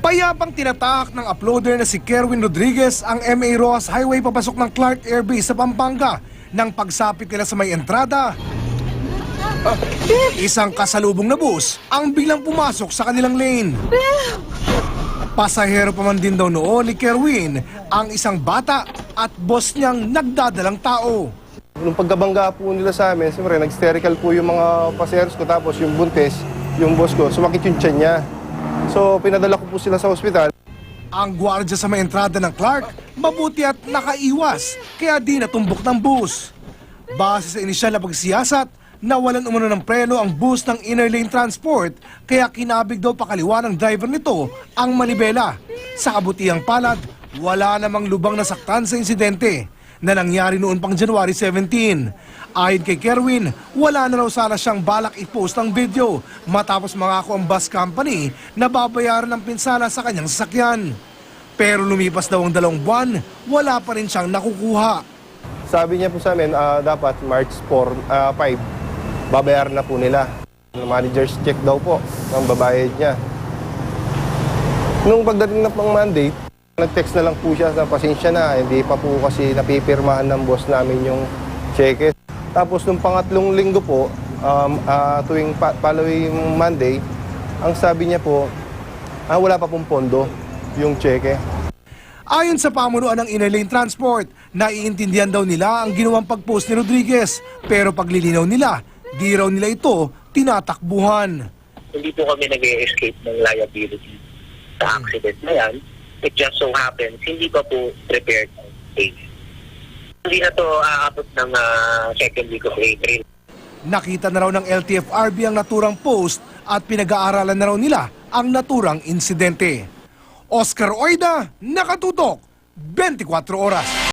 Payapang tinatak ng uploader na si Kerwin Rodriguez ang MA Rojas Highway papasok ng Clark Air Base sa Pampanga nang pagsapit nila sa may entrada. Isang kasalubong na bus ang biglang pumasok sa kanilang lane. Pasahero pa man din daw noon ni Kerwin ang isang bata at boss niyang nagdadalang tao. Nung pagkabangga po nila sa amin, siyempre nag-sterical po yung mga paseros ko, tapos yung buntis, yung boss ko, sumakit yung tiyan niya. So pinadala ko po sila sa ospital. Ang gwardiya sa may entrada ng Clark, mabuti at nakaiwas, kaya di natumbok ng bus. Base sa inisyal na pagsiyasat, nawalan umano ng preno ang bus ng Inner Lane Transport, kaya kinabig daw pakaliwa ng driver nito ang manibela. Sa kabutihang palad, wala namang lubang nasaktan sa insidente na nangyari noon pang January 17. Ayon kay Kerwin, wala na raw sana siyang balak i-post ang video matapos mangako ang bus company na babayaran ng pinsala sa kanyang sasakyan. Pero lumipas daw ang 2 buwan, wala pa rin siyang nakukuha. Sabi niya po sa amin, dapat March 5, babayaran na po nila. Manager's check daw po ang babayad niya. Nung pagdating na pang Monday, nag-text na lang po siya na pasensya na, hindi pa po kasi napipirmahan ng boss namin yung cheque. Tapos nung pangatlong linggo po, tuwing following Monday, ang sabi niya po, wala pa pong pondo yung cheque. Ayon sa pamunuan ng Inner Lane Transport, naiintindihan daw nila ang ginawang pag-post ni Rodriguez, pero paglilinaw nila, di raw nila ito tinatakbuhan. Hindi po kami nag-escape ng liability sa accident na yan. It just so happens, hindi pa po prepared ang case. Hindi na to aabot ng second week of April. Nakita na raw ng LTFRB ang naturang post at pinag-aaralan na raw nila ang naturang insidente. Oscar Oida, Nakatutok, 24 Oras.